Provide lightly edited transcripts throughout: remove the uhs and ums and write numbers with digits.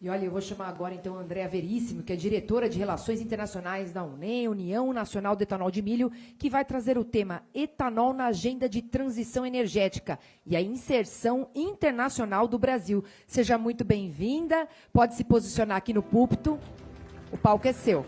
E olha, eu vou chamar agora, então, a Andréa Veríssimo, que é diretora de Relações Internacionais da UNEM, União Nacional do Etanol de Milho, que vai trazer o tema Etanol na Agenda de Transição Energética e a Inserção Internacional do Brasil. Seja muito bem-vinda, pode se posicionar aqui no púlpito, o palco é seu.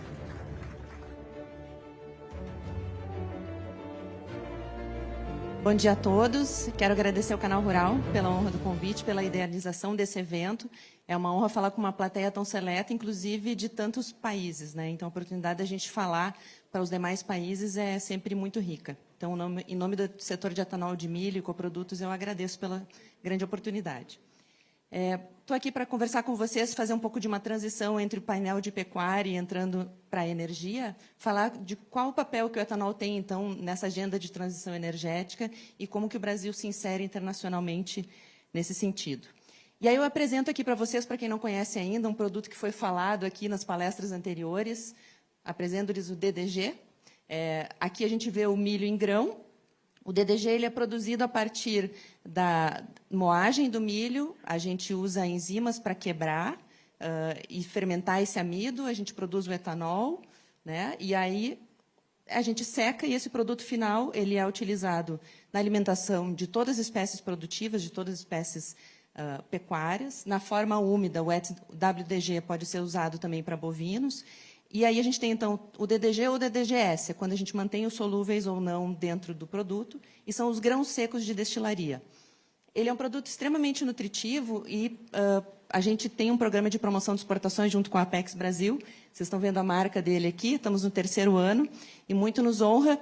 Bom dia a todos. Quero agradecer ao Canal Rural pela honra do convite, pela idealização desse evento. É uma honra falar com uma plateia tão seleta, inclusive de tantos países, né? Então, a oportunidade da gente falar para os demais países é sempre muito rica. Então, em nome do setor de etanol de milho e coprodutos, eu agradeço pela grande oportunidade. Estou aqui para conversar com vocês, fazer um pouco de uma transição entre o painel de pecuária e entrando para a energia, falar de qual o papel que o etanol tem, então, nessa agenda de transição energética e como que o Brasil se insere internacionalmente nesse sentido. E aí eu apresento aqui para vocês, para quem não conhece ainda, um produto que foi falado aqui nas palestras anteriores, apresento-lhes o DDG. Aqui a gente vê o milho em grão. O DDG ele é produzido a partir da moagem do milho, a gente usa enzimas para quebrar e fermentar esse amido, a gente produz o etanol, né? E aí a gente seca e esse produto final ele é utilizado na alimentação de todas as espécies produtivas, de todas as espécies pecuárias. Na forma úmida, o WDG pode ser usado também para bovinos. E aí a gente tem, então, o DDG ou o DDGS, é quando a gente mantém os solúveis ou não dentro do produto, e são os grãos secos de destilaria. Ele é um produto extremamente nutritivo e a gente tem um programa de promoção de exportações junto com a Apex Brasil. Vocês estão vendo a marca dele aqui, estamos no 3º ano, e muito nos honra.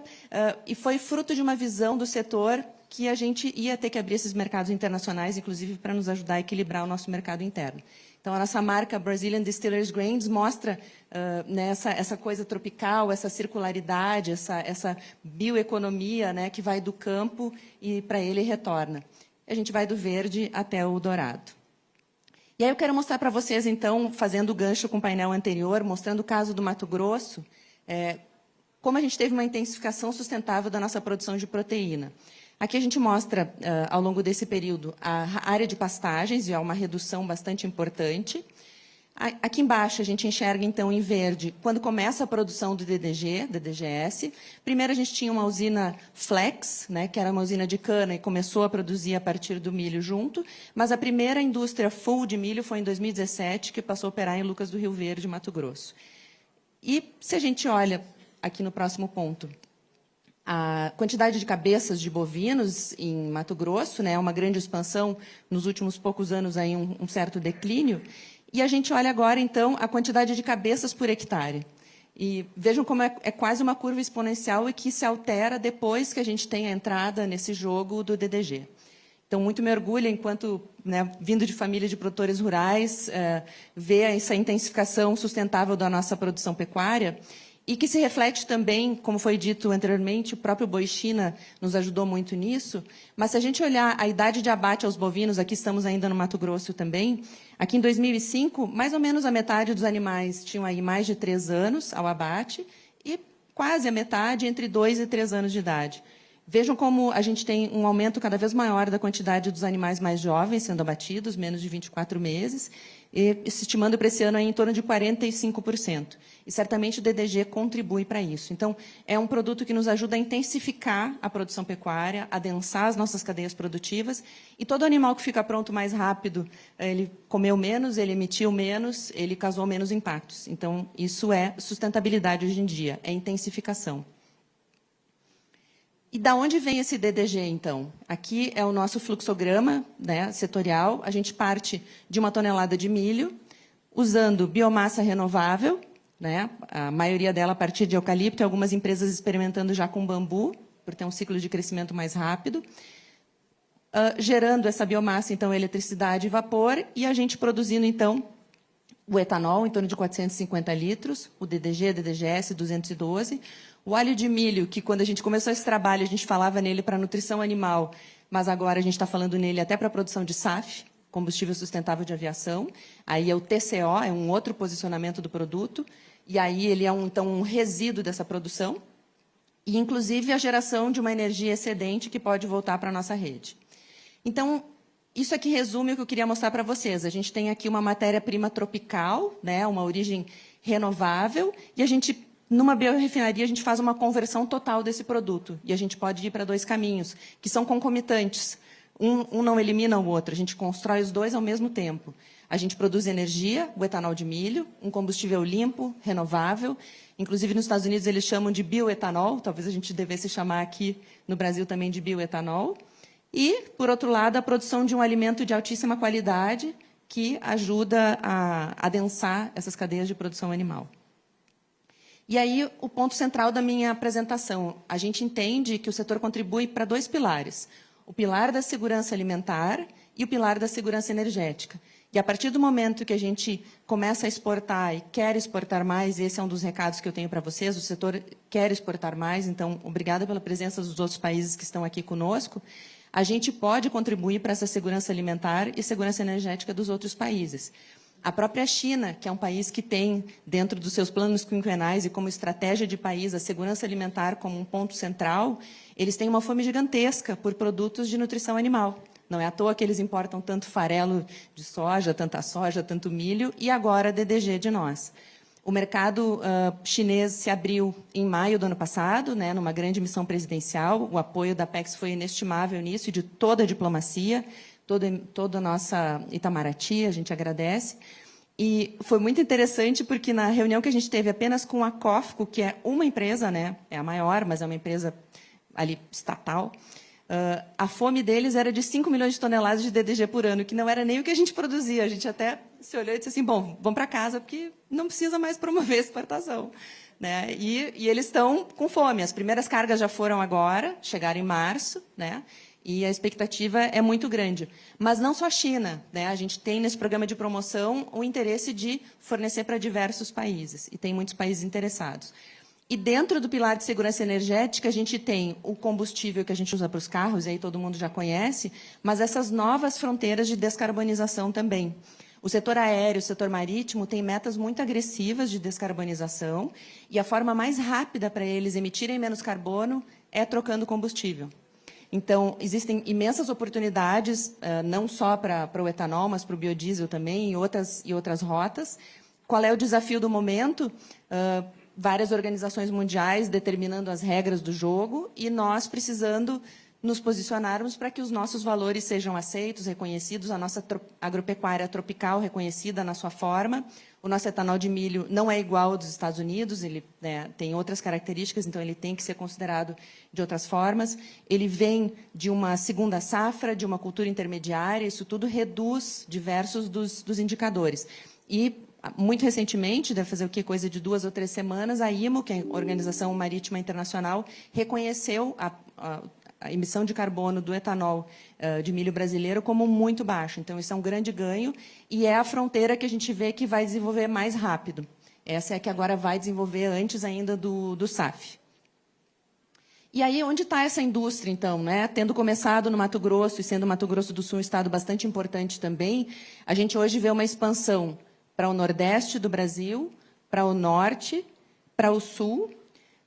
E foi fruto de uma visão do setor que a gente ia ter que abrir esses mercados internacionais, inclusive para nos ajudar a equilibrar o nosso mercado interno. Então, a nossa marca Brazilian Distillers Grains mostra essa coisa tropical, essa circularidade, essa bioeconomia, né, que vai do campo e para ele retorna. A gente vai do verde até o dourado. E aí eu quero mostrar para vocês, então, fazendo o gancho com o painel anterior, mostrando o caso do Mato Grosso, como a gente teve uma intensificação sustentável da nossa produção de proteína. Aqui a gente mostra, ao longo desse período, a área de pastagens, e há uma redução bastante importante. Aqui embaixo a gente enxerga, então, em verde, quando começa a produção do DDG, DDGS. Primeiro a gente tinha uma usina Flex, né, que era uma usina de cana e começou a produzir a partir do milho junto, mas a primeira indústria full de milho foi em 2017, que passou a operar em Lucas do Rio Verde, Mato Grosso. E se a gente olha aqui no próximo ponto, a quantidade de cabeças de bovinos em Mato Grosso, né, é uma grande expansão, nos últimos poucos anos aí um certo declínio, e a gente olha agora, então, a quantidade de cabeças por hectare. E vejam como é quase uma curva exponencial e que se altera depois que a gente tem a entrada nesse jogo do DDG. Então, muito me orgulho, enquanto, né, vindo de família de produtores rurais, ver essa intensificação sustentável da nossa produção pecuária, e que se reflete também, como foi dito anteriormente, o próprio Boi China nos ajudou muito nisso, mas se a gente olhar a idade de abate aos bovinos, aqui estamos ainda no Mato Grosso também, aqui em 2005, mais ou menos a metade dos animais tinham aí mais de 3 anos ao abate, e quase a metade entre 2 e 3 anos de idade. Vejam como a gente tem um aumento cada vez maior da quantidade dos animais mais jovens sendo abatidos, menos de 24 meses, e estimando para esse ano aí em torno de 45%. E certamente o DDG contribui para isso. Então, é um produto que nos ajuda a intensificar a produção pecuária, adensar as nossas cadeias produtivas, e todo animal que fica pronto mais rápido, ele comeu menos, ele emitiu menos, ele causou menos impactos. Então, isso é sustentabilidade hoje em dia, é intensificação. E da onde vem esse DDG, então? Aqui é o nosso fluxograma, né, setorial. A gente parte de 1 tonelada de milho, usando biomassa renovável, né, a maioria dela a partir de eucalipto, e algumas empresas experimentando já com bambu, por ter um ciclo de crescimento mais rápido. Gerando essa biomassa, então, eletricidade e vapor, e a gente produzindo, então, o etanol, em torno de 450 litros, o DDG, DDGS, 212, o alho de milho, que quando a gente começou esse trabalho, a gente falava nele para nutrição animal, mas agora a gente está falando nele até para a produção de SAF, combustível sustentável de aviação. Aí é o TCO, é um outro posicionamento do produto, e aí ele é, então, um resíduo dessa produção, e, inclusive, a geração de uma energia excedente que pode voltar para a nossa rede. Então, Isso aqui resume o que eu queria mostrar para vocês. A gente tem aqui uma matéria-prima tropical, né, uma origem renovável, e a gente, numa biorefinaria, a gente faz uma conversão total desse produto. E a gente pode ir para 2 caminhos, que são concomitantes. Um não elimina o outro, a gente constrói os 2 ao mesmo tempo. A gente produz energia, o etanol de milho, um combustível limpo, renovável. Inclusive, nos Estados Unidos, eles chamam de bioetanol. Talvez a gente devesse chamar aqui no Brasil também de bioetanol. E, por outro lado, a produção de um alimento de altíssima qualidade que ajuda a adensar essas cadeias de produção animal. E aí, o ponto central da minha apresentação. A gente entende que o setor contribui para 2 pilares. O pilar da segurança alimentar e o pilar da segurança energética. E, a partir do momento que a gente começa a exportar e quer exportar mais, esse é um dos recados que eu tenho para vocês, o setor quer exportar mais, então, obrigada pela presença dos outros países que estão aqui conosco, a gente pode contribuir para essa segurança alimentar e segurança energética dos outros países. A própria China, que é um país que tem, dentro dos seus planos quinquenais e como estratégia de país, a segurança alimentar como um ponto central, eles têm uma fome gigantesca por produtos de nutrição animal. Não é à toa que eles importam tanto farelo de soja, tanto milho, e agora DDG de nós. O mercado chinês se abriu em maio do ano passado, né, numa grande missão presidencial. O apoio da Apex foi inestimável nisso, e de toda a diplomacia, toda a nossa Itamaraty, a gente agradece. E foi muito interessante, porque na reunião que a gente teve apenas com a COFCO, que é uma empresa, né, é a maior, mas é uma empresa ali estatal, a fome deles era de 5 milhões de toneladas de DDG por ano, que não era nem o que a gente produzia. A gente até se olhou e disse assim, bom, vamos para casa, porque não precisa mais promover a exportação. Né? E eles estão com fome. As primeiras cargas já foram agora, chegaram em março, né? E a expectativa é muito grande. Mas não só a China. Né? A gente tem, nesse programa de promoção, o interesse de fornecer para diversos países, e tem muitos países interessados. E dentro do pilar de segurança energética, a gente tem o combustível que a gente usa para os carros, e aí todo mundo já conhece, mas essas novas fronteiras de descarbonização também. O setor aéreo, o setor marítimo, tem metas muito agressivas de descarbonização, e a forma mais rápida para eles emitirem menos carbono é trocando combustível. Então, existem imensas oportunidades, não só para o etanol, mas para o biodiesel também, e outras rotas. Qual é o desafio do momento? Várias organizações mundiais determinando as regras do jogo, e nós precisando nos posicionarmos para que os nossos valores sejam aceitos, reconhecidos, a nossa agropecuária tropical reconhecida na sua forma. O nosso etanol de milho não é igual ao dos Estados Unidos, ele tem outras características, então ele tem que ser considerado de outras formas. Ele vem de uma segunda safra, de uma cultura intermediária, isso tudo reduz diversos dos indicadores. E, muito recentemente, deve fazer o quê? Coisa de 2 ou 3 semanas, a IMO, que é a Organização Marítima Internacional, reconheceu a emissão de carbono do etanol de milho brasileiro como muito baixo. Então, isso é um grande ganho, e é a fronteira que a gente vê que vai desenvolver mais rápido. Essa é a que agora vai desenvolver antes ainda do SAF. E aí, onde está essa indústria, então? Né? Tendo começado no Mato Grosso, e sendo o Mato Grosso do Sul um estado bastante importante também, a gente hoje vê uma expansão para o Nordeste do Brasil, para o Norte, para o Sul.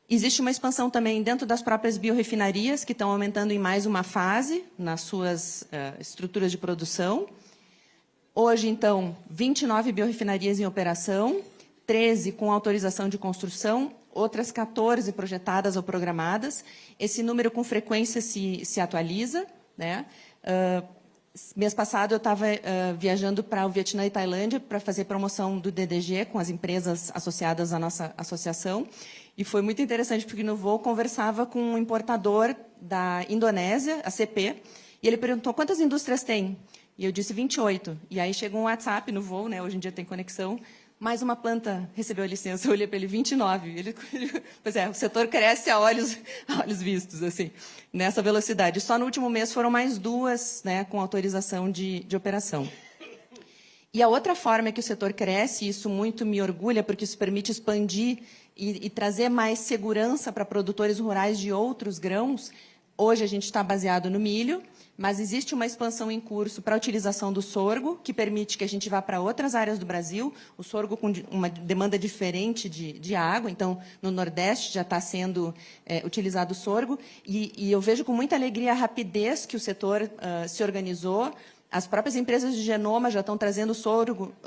Existe uma expansão também dentro das próprias biorrefinarias, que estão aumentando em mais uma fase nas suas estruturas de produção. Hoje, então, 29 biorrefinarias em operação, 13 com autorização de construção, outras 14 projetadas ou programadas. Esse número, com frequência, se atualiza. Né? Mês passado, eu estava viajando para o Vietnã e Tailândia para fazer promoção do DDG com as empresas associadas à nossa associação. E foi muito interessante, porque no voo conversava com um importador da Indonésia, a CP, e ele perguntou quantas indústrias tem. E eu disse 28. E aí chegou um WhatsApp no voo, né? Hoje em dia tem conexão. Mais uma planta recebeu a licença. Eu olhei para ele, 29. Pois é, o setor cresce a olhos vistos, assim, nessa velocidade. Só no último mês foram mais 2, né, com autorização de operação. E a outra forma que o setor cresce, e isso muito me orgulha, porque isso permite expandir e trazer mais segurança para produtores rurais de outros grãos. Hoje a gente está baseado no milho, mas existe uma expansão em curso para a utilização do sorgo, que permite que a gente vá para outras áreas do Brasil. O sorgo com uma demanda diferente de água, então, no Nordeste já está sendo utilizado o sorgo. E eu vejo com muita alegria a rapidez que o setor se organizou, As próprias empresas de genoma já estão trazendo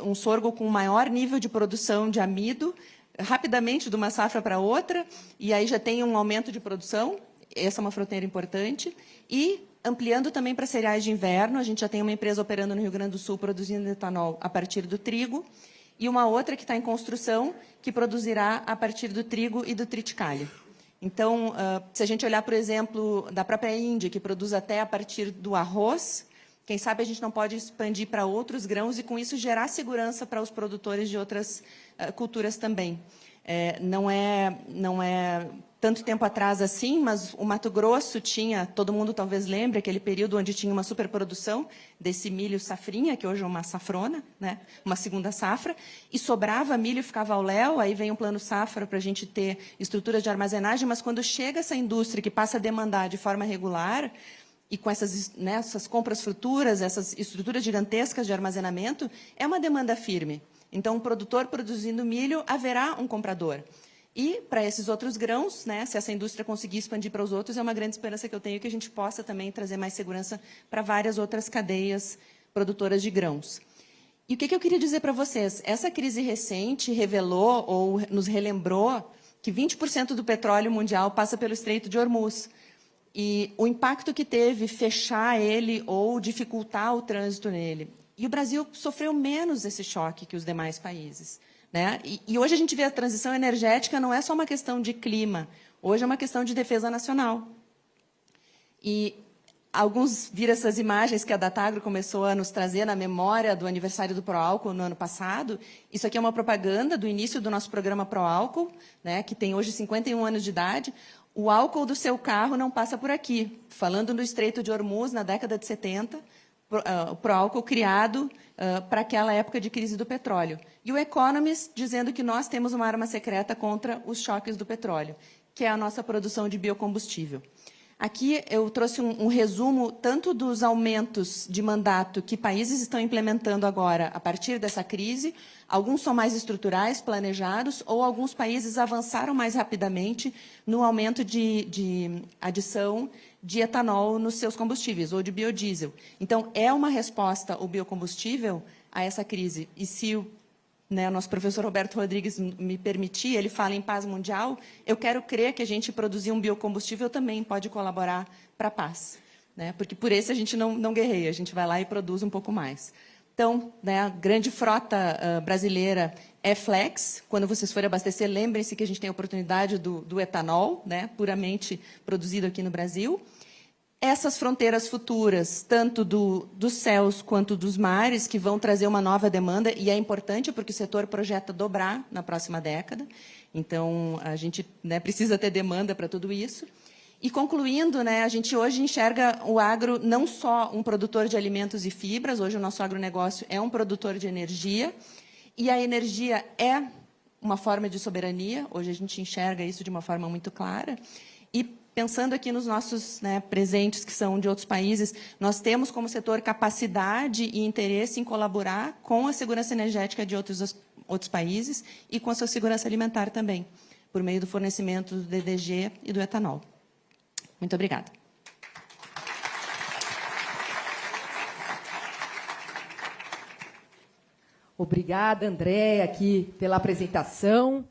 um sorgo com maior nível de produção de amido, rapidamente de uma safra para outra, e aí já tem um aumento de produção. Essa é uma fronteira importante. E ampliando também para cereais de inverno, a gente já tem uma empresa operando no Rio Grande do Sul produzindo etanol a partir do trigo, e uma outra que está em construção, que produzirá a partir do trigo e do triticale. Então, se a gente olhar, por exemplo, da própria Índia, que produz até a partir do arroz, quem sabe a gente não pode expandir para outros grãos e, com isso, gerar segurança para os produtores de outras culturas também. Não é tanto tempo atrás assim, mas o Mato Grosso tinha, todo mundo talvez lembre, aquele período onde tinha uma superprodução desse milho safrinha, que hoje é uma safrona, né? Uma segunda safra, e sobrava milho e ficava ao léu, aí vem um plano safra para a gente ter estruturas de armazenagem, mas quando chega essa indústria que passa a demandar de forma regular, e com essas compras futuras, essas estruturas gigantescas de armazenamento, é uma demanda firme. Então, o produtor produzindo milho, haverá um comprador. E, para esses outros grãos, né, se essa indústria conseguir expandir para os outros, é uma grande esperança que eu tenho que a gente possa também trazer mais segurança para várias outras cadeias produtoras de grãos. E o que eu queria dizer para vocês? Essa crise recente revelou ou nos relembrou que 20% do petróleo mundial passa pelo Estreito de Hormuz. E o impacto que teve fechar ele ou dificultar o trânsito nele. E o Brasil sofreu menos esse choque que os demais países, né? E hoje a gente vê a transição energética não é só uma questão de clima, hoje é uma questão de defesa nacional. E alguns viram essas imagens que a Datagro começou a nos trazer na memória do aniversário do Proálcool no ano passado. Isso aqui é uma propaganda do início do nosso programa Proálcool, né, que tem hoje 51 anos de idade. O álcool do seu carro não passa por aqui. Falando no Estreito de Hormuz, na década de 70, o Proálcool criado para aquela época de crise do petróleo. E o Economist dizendo que nós temos uma arma secreta contra os choques do petróleo, que é a nossa produção de biocombustível. Aqui eu trouxe um resumo tanto dos aumentos de mandato que países estão implementando agora a partir dessa crise. Alguns são mais estruturais, planejados, ou alguns países avançaram mais rapidamente no aumento de adição de etanol nos seus combustíveis, ou de biodiesel. Então, é uma resposta, o biocombustível, a essa crise. E se o nosso professor Roberto Rodrigues me permitir, ele fala em paz mundial, eu quero crer que a gente produzir um biocombustível também pode colaborar para a paz, né? Porque por esse a gente não guerreia, a gente vai lá e produz um pouco mais. Então, a grande frota brasileira é flex. Quando vocês forem abastecer, lembrem-se que a gente tem a oportunidade do etanol, né, puramente produzido aqui no Brasil. Essas fronteiras futuras, tanto dos céus quanto dos mares, que vão trazer uma nova demanda, e é importante porque o setor projeta dobrar na próxima década. Então, a gente precisa ter demanda para tudo isso. E, concluindo, a gente hoje enxerga o agro não só um produtor de alimentos e fibras, hoje o nosso agronegócio é um produtor de energia, e a energia é uma forma de soberania, hoje a gente enxerga isso de uma forma muito clara. E, pensando aqui nos nossos presentes, que são de outros países, nós temos como setor capacidade e interesse em colaborar com a segurança energética de outros países e com a sua segurança alimentar também, por meio do fornecimento do DDG e do etanol. Muito obrigada. Obrigada, Andréa, aqui pela apresentação.